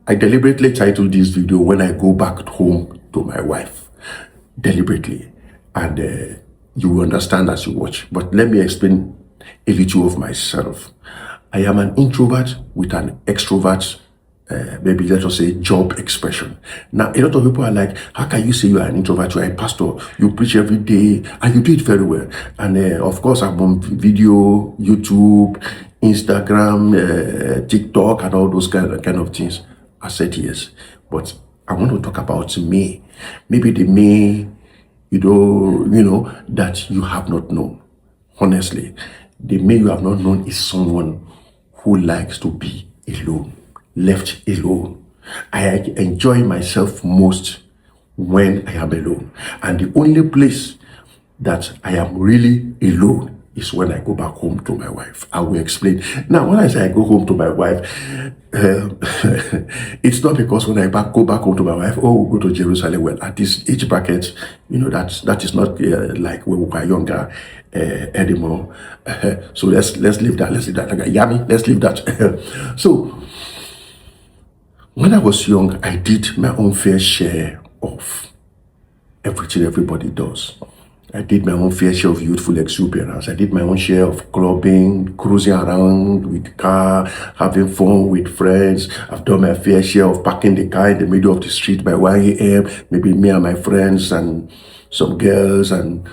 I deliberately titled this video "When I Go Back Home to My Wife," deliberately, and you will understand as you watch. But let me explain a little of myself. I am an introvert with an extrovert, maybe let us say, job expression. Now, a lot of people are like, how can you say you are an introvert? You are a pastor, you preach every day, and you do it very well. And of course, I'm on video, YouTube, Instagram, TikTok, and all those kind of things. I said yes. But I want to talk about me. Maybe the me, that you have not known. Honestly, the me you have not known is someone who likes to be alone, left alone. I enjoy myself most when I am alone. And the only place that I am really alone is when I go back home to my wife. I will explain. Now, when I say I go home to my wife, it's not because when I go back home to my wife, oh, we'll go to Jerusalem. Well, at this age bracket, that is not like when we were younger anymore. So let's leave that. Let's leave that. Like, yummy. Let's leave that. So when I was young, I did my own fair share of everything everybody does. I did my own fair share of youthful exuberance. I did my own share of clubbing, cruising around with the car, having fun with friends. I've done my fair share of parking the car in the middle of the street by 1 a.m. Maybe me and my friends and some girls, and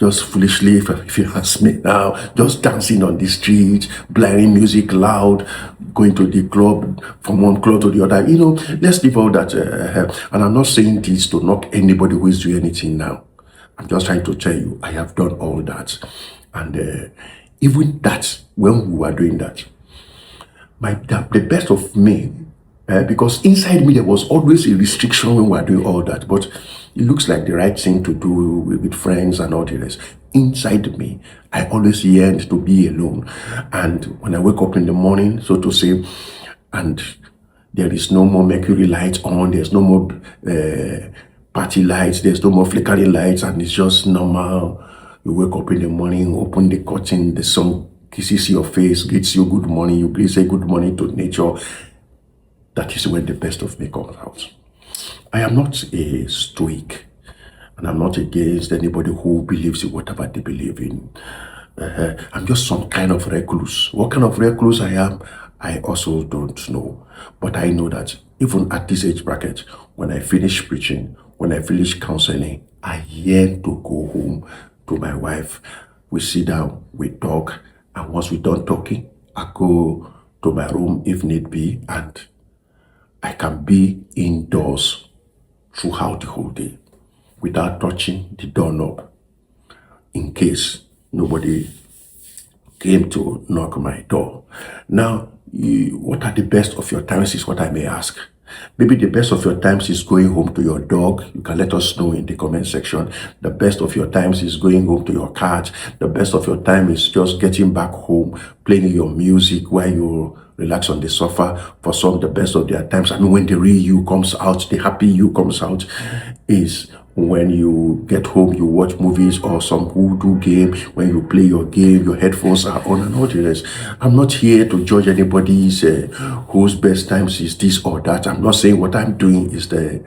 just foolishly, if you ask me now, just dancing on the street, blaring music loud, going to the club, from one club to the other. Let's leave all that. And I'm not saying this to knock anybody who is doing anything now. I'm just trying to tell you, I have done all that. And even that, when we were doing that, the best of me, because inside me there was always a restriction when we were doing all that, but it looks like the right thing to do with friends and all the rest. Inside me, I always yearned to be alone. And when I wake up in the morning, so to say, and there is no more mercury lights on, there's no more party lights, there's no more flickering lights, and it's just normal. You wake up in the morning, open the curtain, the sun kisses your face, greets you good morning, you say good morning to nature. That is when the best of me comes out. I am not a stoic, and I'm not against anybody who believes in whatever they believe in. I'm just some kind of recluse. What kind of recluse I am, I also don't know. But I know that even at this age bracket, when I finish preaching, when I finish counseling, I yearn to go home to my wife. We sit down, we talk, and once we're done talking, I go to my room if need be, and I can be indoors throughout the whole day without touching the doorknob, in case nobody came to knock my door. Now, what are the best of your times is what I may ask. Maybe the best of your times is going home to your dog. You can let us know in the comment section. The best of your times is going home to your cat. The best of your time is just getting back home, playing your music while you relax on the sofa. For some, the best of their times, when the real you comes out, the happy you comes out, is when you get home, you watch movies or some voodoo game. When you play your game, your headphones are on and all the rest. I'm not here to judge anybody's whose best times is this or that. I'm not saying what I'm doing is the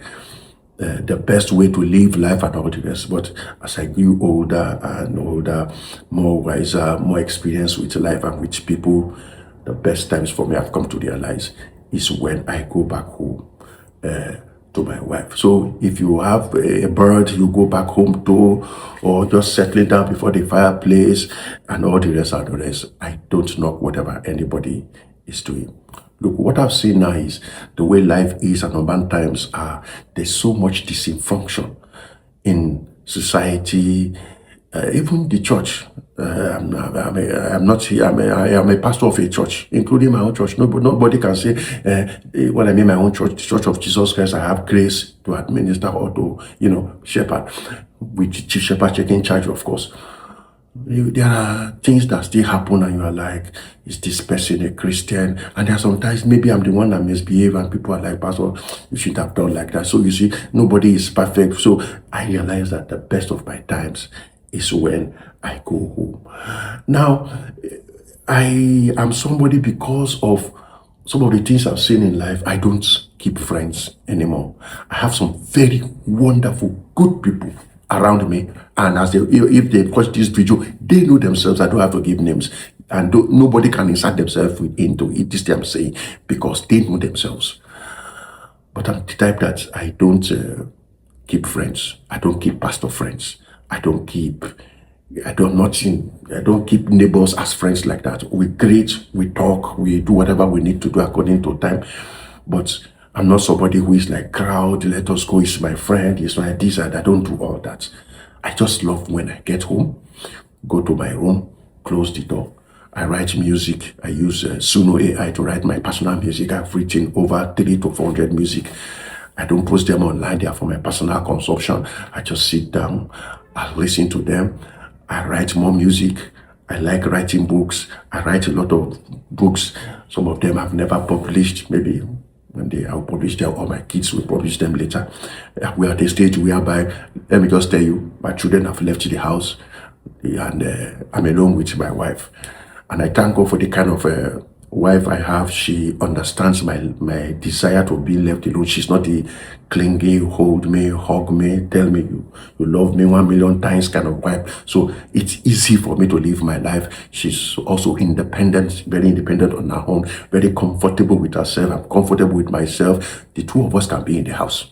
best way to live life and all the rest. But as I grew older and older, more wiser, more experienced with life and with people, the best times for me, I've come to realize, is when I go back home to my wife. So if you have a bird you go back home to, or just settling down before the fireplace and all the rest, I don't know whatever anybody is doing. Look, what I've seen now is the way life is, and urban times are, there's so much dysfunction in society, even the church. I'm not here. I am a pastor of a church, including my own church. Nobody can say, when I mean my own church, the Church of Jesus Christ, I have grace to administer or to, shepherd, with chief shepherd taking charge, of course. There are things that still happen, and you are like, is this person a Christian? And there are sometimes maybe I'm the one that misbehave, and people are like, Pastor, you shouldn't have done like that. So you see, nobody is perfect. So I realize that the best of my times is when I go home. Now, I am somebody because of some of the things I've seen in life, I don't keep friends anymore. I have some very wonderful, good people around me. And as if they watch this video, they know themselves. I don't have to give names. And nobody can insert themselves into it, this thing I'm saying, because they know themselves. But I'm the type that I don't keep friends. I don't keep pastor friends. I don't keep neighbors as friends like that. We greet, we talk, we do whatever we need to do according to time. But I'm not somebody who is like crowd, let us go, he's my friend, he's my this, and I don't do all that. I just love when I get home, go to my room, close the door. I write music. I use Suno AI to write my personal music. I've written over 300 to 400 music. I don't post them online. They are for my personal consumption. I just sit down, I listen to them. I write more music. I like writing books. I write a lot of books. Some of them I've never published. Maybe one day I'll publish them, or my kids will publish them later. We are at the stage whereby, let me just tell you, my children have left the house, and I'm alone with my wife. And I thank God for the kind of wife I have. She understands my desire to be left alone. She's not the clingy, hold me, hug me, tell me you love me 1,000,000 times kind of wife. So it's easy for me to live my life. She's also independent, very independent on her own, very comfortable with herself. I'm comfortable with myself. The two of us can be in the house.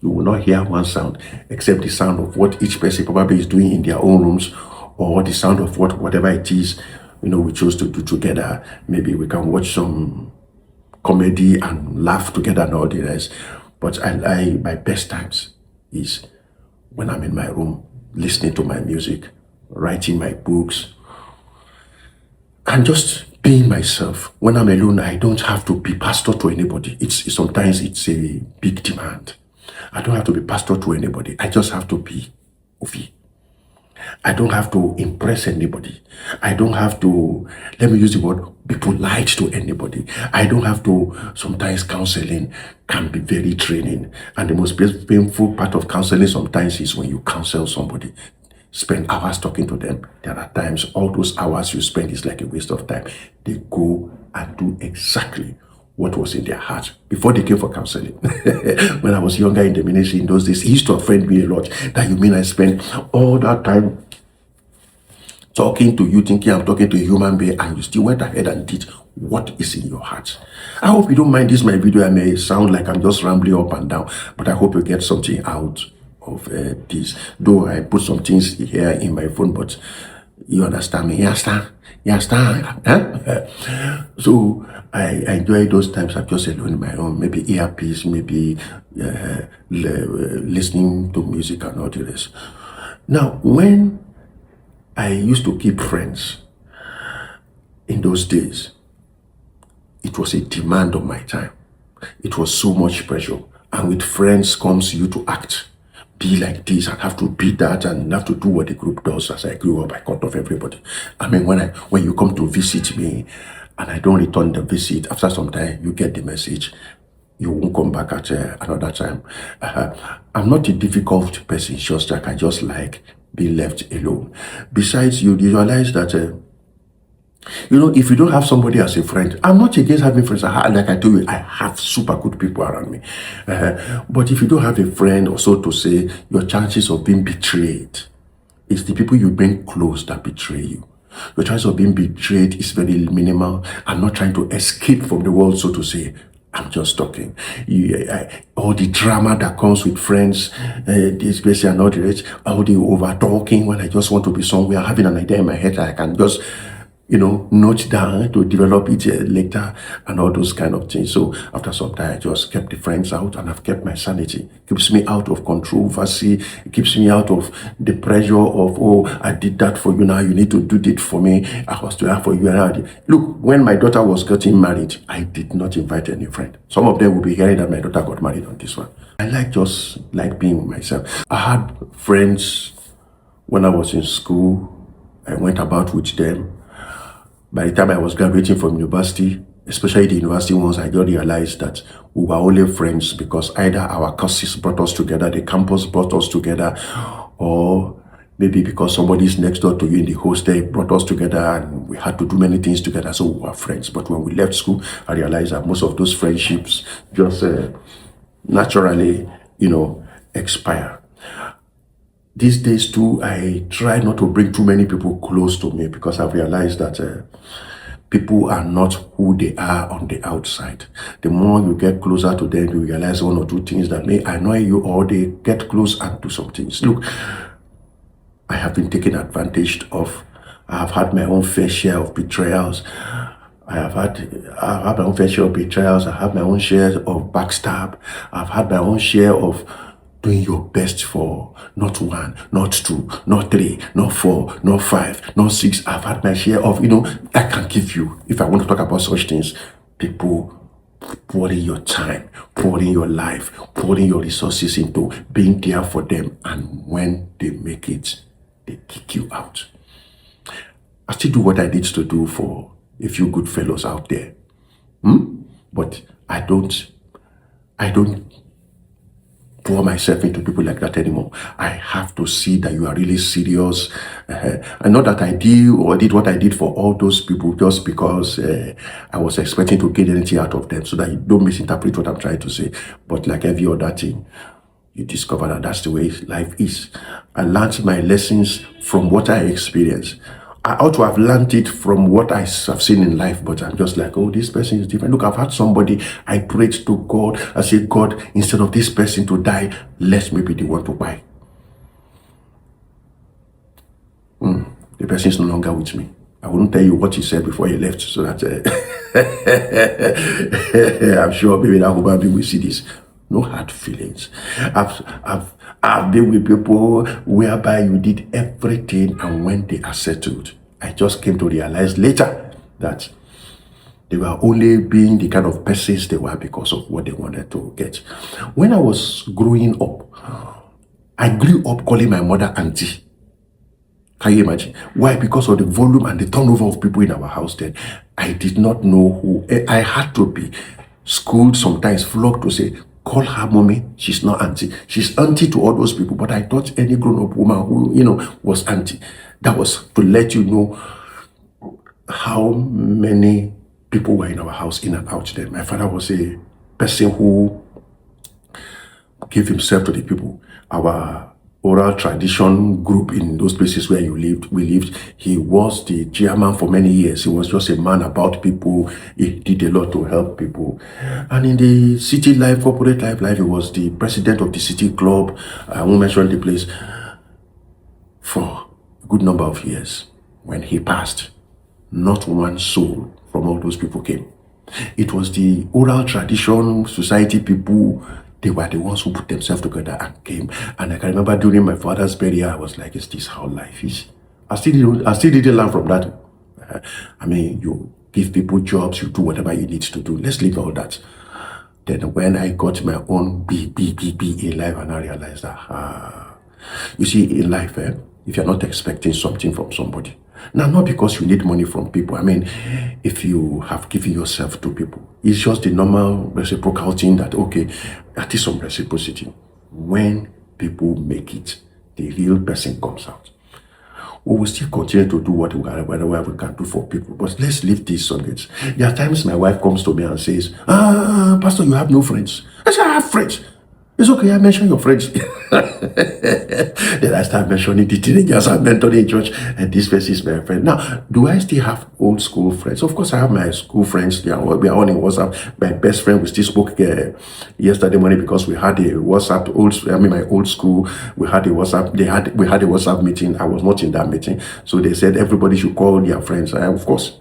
You will not hear one sound except the sound of what each person probably is doing in their own rooms, or the sound of whatever it is we chose to do together. Maybe we can watch some comedy and laugh together and all the rest. But my best times is when I'm in my room, listening to my music, writing my books, and just being myself. When I'm alone, I don't have to be pastor to anybody. Sometimes it's a big demand. I don't have to be pastor to anybody. I just have to be Ovyay. I don't have to impress anybody. I don't have to, let me use the word, be polite to anybody. I don't have to, sometimes counseling can be very draining. And the most painful part of counseling sometimes is when you counsel somebody. Spend hours talking to them. There are times all those hours you spend is like a waste of time. They go and do exactly what was in their heart before they came for counseling. When I was younger in the ministry in those days, he used to offend me a lot. That you mean I spent all that time talking to you, thinking I'm talking to a human being, and you still went ahead and did what is in your heart. I hope you don't mind this, my video. I may sound like I'm just rambling up and down, but I hope you get something out of this. Though I put some things here in my phone, but you understand me. You understand? Huh? So I enjoy those times. I'm just alone in my room, maybe earpiece, maybe listening to music and all the rest. Now, when I used to keep friends in those days, it was a demand of my time. It was so much pressure. And with friends comes you to act, be like this and have to be that and have to do what the group does. As I grew up, I cut off everybody. I mean, when you come to visit me and I don't return the visit, after some time, you get the message. You won't come back at another time. I'm not a difficult person, just like I just like being left alone. Besides, you realize that, if you don't have somebody as a friend, I'm not against having friends. Like I told you, I have super good people around me. But if you don't have a friend, or so to say, your chances of being betrayed, it's the people you bring close that betray you. Your chance of being betrayed is very minimal. I'm not trying to escape from the world, so to say. I'm just talking. All the drama that comes with friends, this person and all the rest, all the over talking when I just want to be somewhere, having an idea in my head that I can just, note down to develop it later and all those kind of things. So after some time, I just kept the friends out and I've kept my sanity. Keeps me out of controversy. It keeps me out of the pressure of, oh, I did that for you, now you need to do it for me. I was doing that for you. Look, when my daughter was getting married, I did not invite any friend. Some of them will be hearing that my daughter got married on this one. I just like being with myself. I had friends when I was in school. I went about with them. By the time I was graduating from university, especially the university ones, I just realized that we were only friends because either our courses brought us together, the campus brought us together, or Maybe because somebody's next door to you in the hostel brought us together and we had to do many things together, so we were friends. But when we left school, I realized that most of those friendships just naturally, expire. These days too, I try not to bring too many people close to me because I've realized that people are not who they are on the outside. The more you get closer to them, you realize one or two things that may annoy you, or they get close and do some things. Look, I have been taken advantage of. I have had my own fair share of betrayals. I've had my own fair share of betrayals. I have my own share of backstab. I've had my own share of doing your best for not one, not two, not three, not four, not five, not six. I've had my share of, I can give you, if I want to talk about such things, people pouring your time, pouring your life, pouring your resources into being there for them. And when they make it, they kick you out. I still do what I need to do for a few good fellows out there. But I don't pour myself into people like that anymore. I have to see that you are really serious. And not that I did what I did for all those people just because I was expecting to get anything out of them, so that you don't misinterpret what I'm trying to say. But like every other thing, you discover that that's the way life is. I learned my lessons from what I experienced. I ought to have learned it from what I have seen in life, but I'm just like, oh, this person is different. Look, I've had somebody, I prayed to God. I said, God, instead of this person to die, let me be the one to buy. The person is no longer with me. I wouldn't tell you what he said before he left, so that I'm sure maybe that human being will see this. No hard feelings. I've been with people whereby you did everything, and when they are settled, I just came to realize later that they were only being the kind of persons they were because of what they wanted to get. When I was growing up, I grew up calling my mother auntie. Can you imagine? Why? Because of the volume and the turnover of people in our house then. I did not know who. I had to be schooled, sometimes flogged, to say, call her mommy, she's not auntie. She's auntie to all those people, but I thought any grown-up woman who, was auntie. That was to let you know how many people were in our house, in and out there. My father was a person who gave himself to the people. Our oral tradition group in those places where we lived, he was the chairman for many years. He was just a man about people. He did a lot to help people. And in the city life, corporate life, he was the president of the city club. I won't mention the place. For a good number of years. When he passed, not one soul from all those people came. It was the oral tradition society people. They were the ones who put themselves together and came. And I can remember during my father's burial, I was like, is this how life is? I still didn't learn from that. You give people jobs, you do whatever you need to do. Let's leave all that. Then when I got my own B in life, and I realized that, you see, in life, if you're not expecting something from somebody, now, not because you need money from people. If you have given yourself to people, it's just the normal reciprocal thing that, okay, that is some reciprocity. When people make it, the real person comes out. We will still continue to do whatever we can do for people, but let's leave these subjects. There are times my wife comes to me and says, Pastor, you have no friends. I say, I have friends. It's okay, I mention your friends. Then I start mentioning the teenagers I mentored in church, and this person is my friend. Now, do I still have old school friends? Of course, I have my school friends. We are on in WhatsApp. My best friend, we still spoke yesterday morning because we had a WhatsApp, my old school, we had a WhatsApp, we had a WhatsApp meeting. I was not in that meeting. So they said everybody should call their friends. Of course,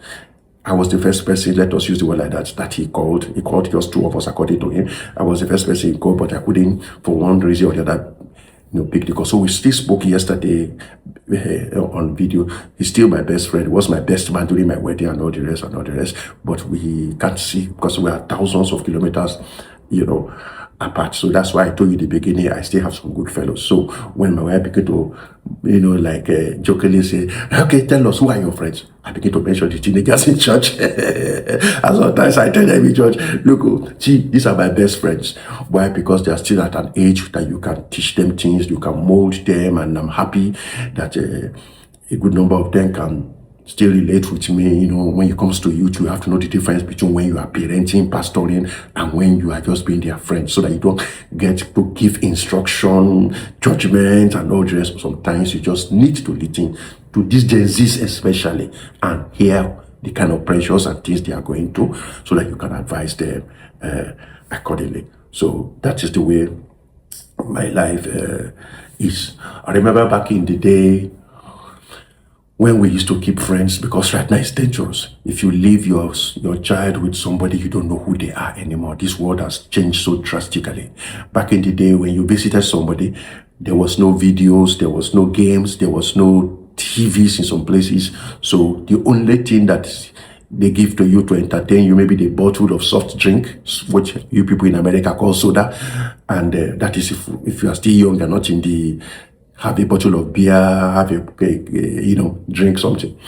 I was the first person, let us use the word like that he called. He called just two of us, according to him. I was the first person he called, but I couldn't, for one reason or the other, pick the call. So we still spoke yesterday on video. He's still my best friend. He was my best man during my wedding and all the rest. But we can't see because we are thousands of kilometers apart. So that's why I told you in the beginning, I still have some good fellows. So when my wife began to, like jokingly say, okay, tell us who are your friends, I begin to mention the teenagers in church. And sometimes I tell them in church, look, see, these are my best friends. Why? Because they are still at an age that you can teach them things, you can mold them, and I'm happy that a good number of them can still relate with me. When it comes to youth, you have to know the difference between when you are parenting, pastoring, and when you are just being their friend, so that you don't get to give instruction, judgment, and all the rest. Sometimes you just need to listen to these Gen Zs especially, and hear the kind of pressures and things they are going through, so that you can advise them accordingly. So that is the way my life is. I remember back in the day, when we used to keep friends, because right now it's dangerous. If you leave your child with somebody, you don't know who they are anymore. This world has changed so drastically. Back in the day, when you visited somebody, there was no videos, there was no games, there was no TVs in some places. So the only thing that they give to you to entertain you, maybe the bottle of soft drink, which you people in America call soda, and that is if you are still young and not in the, have a bottle of beer, have drink something.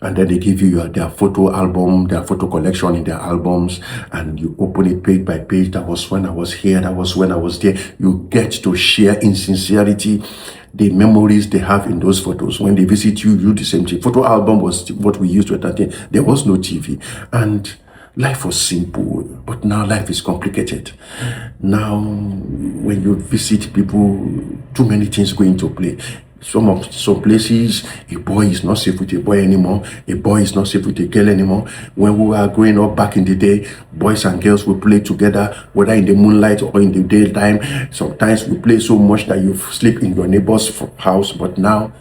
And then they give you their photo album, their photo collection in their albums, and you open it page by page. That was when I was here, that was when I was there. You get to share in sincerity the memories they have in those photos. When they visit you, you do the same thing. Photo album was what we used to entertain. There was no TV. And life was simple, but now life is complicated. Now, when you visit people, too many things go into play. Some places, a boy is not safe with a boy anymore. A boy is not safe with a girl anymore. When we were growing up back in the day, boys and girls will play together, whether in the moonlight or in the daytime. Sometimes we play so much that you sleep in your neighbor's house. But now,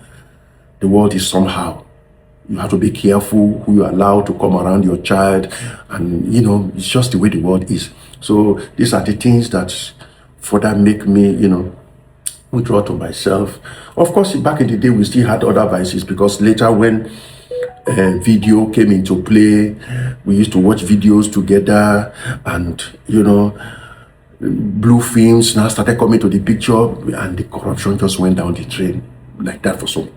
the world is somehow. You have to be careful who you allow to come around your child. And, it's just the way the world is. So these are the things that further make me, withdraw to myself. Of course, back in the day, we still had other vices, because later when video came into play, we used to watch videos together, and, blue films now started coming to the picture, and the corruption just went down the drain like that so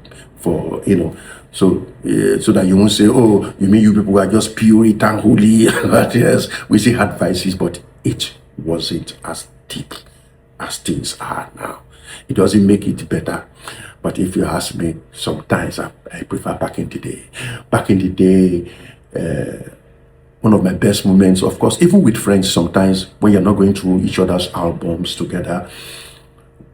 that you won't say, oh, you mean you people are just Puritan, holy. Yes, we still had vices, but it wasn't as deep as things are now. It doesn't make it better. But if you ask me, sometimes I prefer back in the day. Back in the day, one of my best moments, of course, even with friends, sometimes when you're not going through each other's albums together,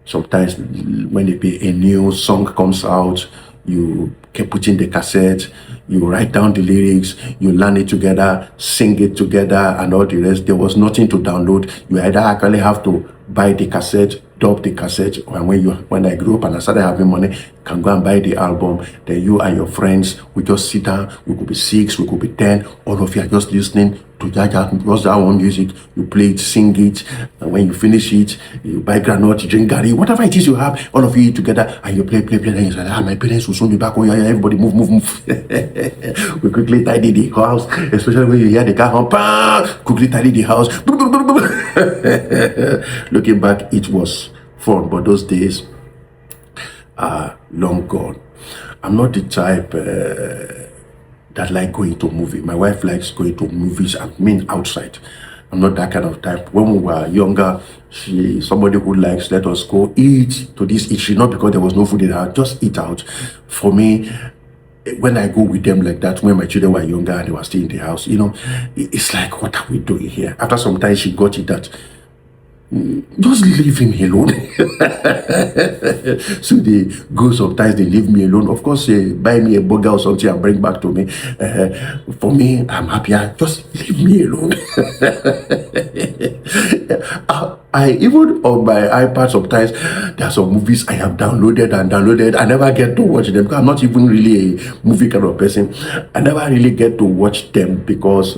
sometimes when a new song comes out, you can put in the cassette, you write down the lyrics, you learn it together, sing it together, and all the rest. There was nothing to download. You either actually have to buy the cassette, dub the cassette, and when I grew up and I started having money, can go and buy the album. Then you and your friends, we just sit down. We could be 6, we could be 10. All of you are just listening to just that one music. You play it, sing it, and when you finish it, you buy granite, drink gari, whatever it is you have. All of you eat together, and you play. And you say, my parents will soon be back. Oh yeah, everybody move. We quickly tidy the house, especially when you hear the car hum. Quickly tidy the house. Looking back, it was fun, but those days are long gone. I'm not the type that like going to movie. My wife likes going to movies, I mean outside. I'm not that kind of type. When we were younger, somebody who likes, let us go eat to this eatery, not because there was no food in the house, just eat out. For me, when I go with them like that, when my children were younger and they were still in the house, it's like, what are we doing here? After some time, she got it that just leave him alone. So they go, sometimes they leave me alone. Of course, buy me a burger or something and bring back to me. For me, I'm happier. Just leave me alone. I even on my iPad, sometimes there are some movies I have downloaded. I never get to watch them because I'm not even really a movie kind of person. I never really get to watch them because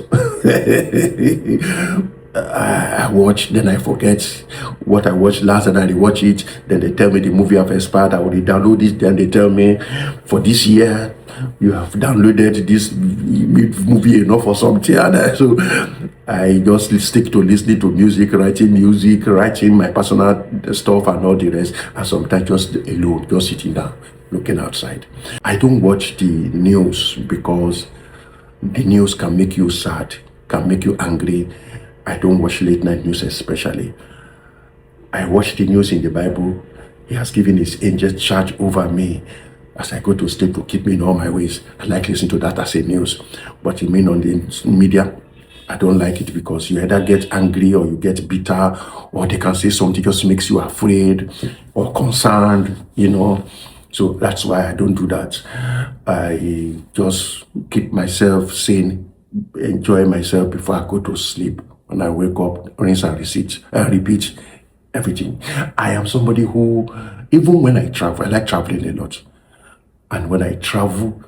I watch, then I forget what I watched last and I rewatch it. Then they tell me the movie have expired. I will download it. Then they tell me for this year you have downloaded this movie enough or something. And so I just stick to listening to music, writing my personal stuff and all the rest. And sometimes just alone, just sitting down, looking outside. I don't watch the news because the news can make you sad, can make you angry. I don't watch late night news especially. I watch the news in the Bible. He has given his angels charge over me as I go to sleep to keep me in all my ways. I like listening to that as a news. But you mean on the media, I don't like it because you either get angry or you get bitter, or they can say something just makes you afraid or concerned, So that's why I don't do that. I just keep myself sane, enjoy myself before I go to sleep. When I wake up, rinse and repeat everything. I am somebody who, even when I travel, I like traveling a lot. And when I travel,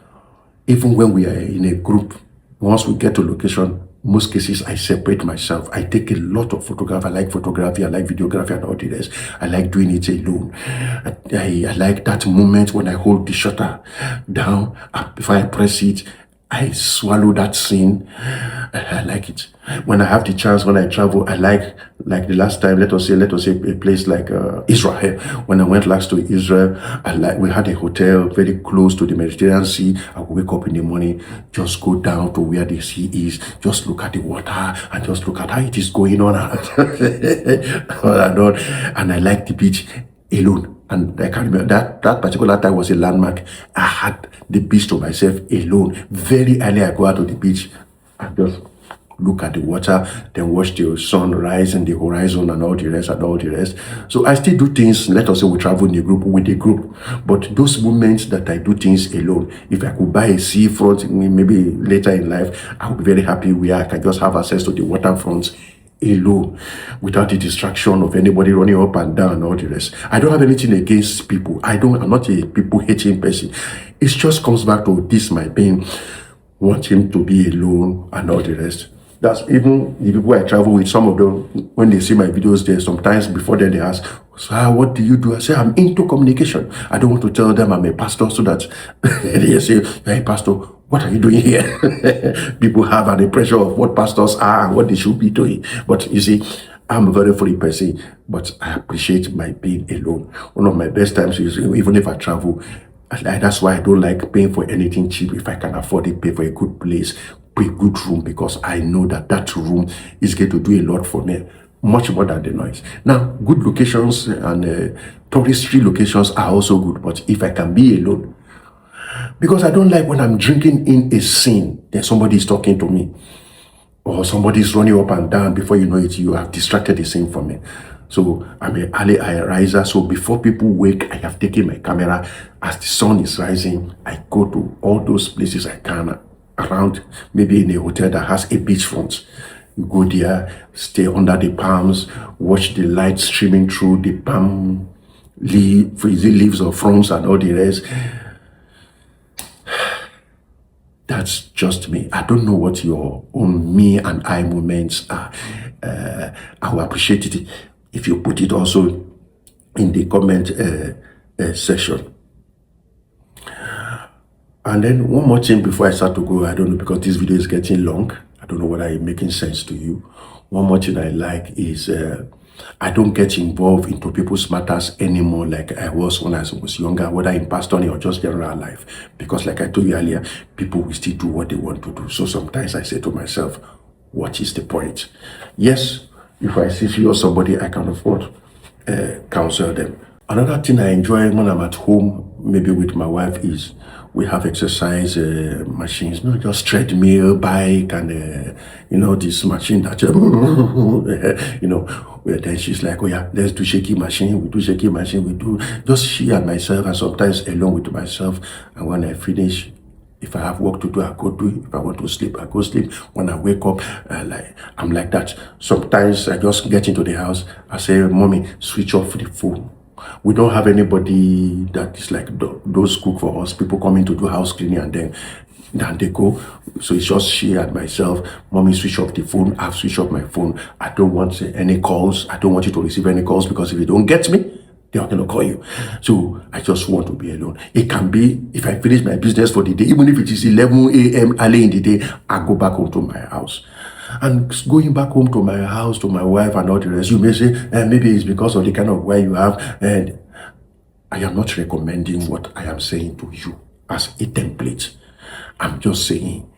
even when we are in a group, once we get to location, most cases I separate myself. I take a lot of photography. I like photography, I like videography and all the rest. I like doing it alone. I like that moment when I hold the shutter down. Before I press it, I swallow that scene. I like it. When I have the chance, when I travel, I like the last time, let us say a place like Israel. When I went last to Israel, we had a hotel very close to the Mediterranean Sea. I would wake up in the morning, just go down to where the sea is, just look at the water and just look at how it is going on. And I like the beach alone. And I can't remember that particular time was a landmark. I had the beach to myself alone. Very early, I go out to the beach and just look at the water, then watch the sun rise in the horizon and all the rest. So I still do things, let us say we travel in a group with a group. But those moments that I do things alone, if I could buy a seafront, maybe later in life, I would be very happy where I can just have access to the waterfront alone without the distraction of anybody running up and down and all the rest. I don't have anything against people. I'm not a people hating person. It just comes back to this, my pain, wanting to be alone and all the rest. That's even the people I travel with, some of them, when they see my videos there, sometimes before then they ask, so what do you do? I say, I'm into communication. I don't want to tell them I'm a pastor so that they say, hey, pastor, what are you doing here? People have an impression of what pastors are and what they should be doing. But you see, I'm a very free person, but I appreciate my being alone. One of my best times is even if I travel, that's why I don't like paying for anything cheap. If I can afford it, pay for a good place, pay a good room, because I know that room is going to do a lot for me, much more than the noise. Now, good locations and tourist-free locations are also good, but if I can be alone, because I don't like when I'm drinking in a scene, then somebody is talking to me, or somebody is running up and down. Before you know it, you have distracted the scene from me. So I'm an early riser. So before people wake, I have taken my camera. As the sun is rising, I go to all those places I can around, maybe in a hotel that has a beachfront. You go there, stay under the palms, watch the light streaming through the palm leaves or fronds and all the rest. That's just me. I don't know what your own me and I moments are. I will appreciate it if you put it also in the comment section. And then one more thing before I start to go, I don't know, because this video is getting long. I don't know whether it's making sense to you. One more thing I like is I don't get involved into people's matters anymore like I was when I was younger, whether in pastoring or just general life. Because like I told you earlier, people will still do what they want to do. So sometimes I say to myself, what is the point? Yes, if I see somebody I can afford, counsel them. Another thing I enjoy when I'm at home, maybe with my wife, is we have exercise machines, not just treadmill, bike, and this machine that then she's like, oh yeah, let's do shaky machine. We do shaky machine. We do just she and myself, and sometimes alone with myself. And when I finish, if I have work to do, I go do it. If I want to sleep, I go sleep. When I wake up, I'm like that. Sometimes I just get into the house. I say, mommy, switch off the phone. We don't have anybody that is like those cook for us. People coming to do house cleaning and then they go. So it's just she and myself. Mommy switch off the phone. I've switched off my phone. I don't want any calls. I don't want you to receive any calls because if you don't get me, they are going to call you. So I just want to be alone. It can be if I finish my business for the day, even if it is 11 a.m. early in the day, I go back home to my house. And going back home to my house, to my wife and all the rest, you may say, maybe it's because of the kind of wife you have. And I am not recommending what I am saying to you as a template. I'm just saying,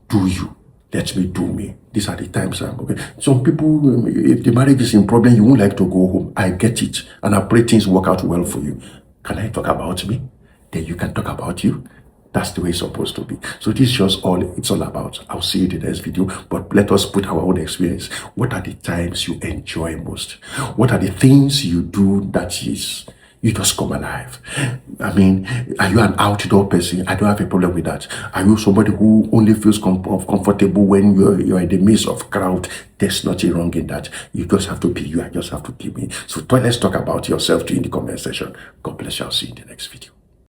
do you. Let me do me. These are the times I'm okay. Some people, if the marriage is in problem, you won't like to go home. I get it. And I pray things work out well for you. Can I talk about me? Then you can talk about you. That's the way it's supposed to be. So this is just all it's all about. I'll see you in the next video. But let us put our own experience. What are the times you enjoy most? What are the things you do that is you just come alive? I mean, are you an outdoor person? I don't have a problem with that. Are you somebody who only feels comfortable when you're in the midst of crowd? There's nothing wrong in that. You just have to be you. I just have to be me. So let's talk about yourself in the comment section. God bless you. I'll see you in the next video.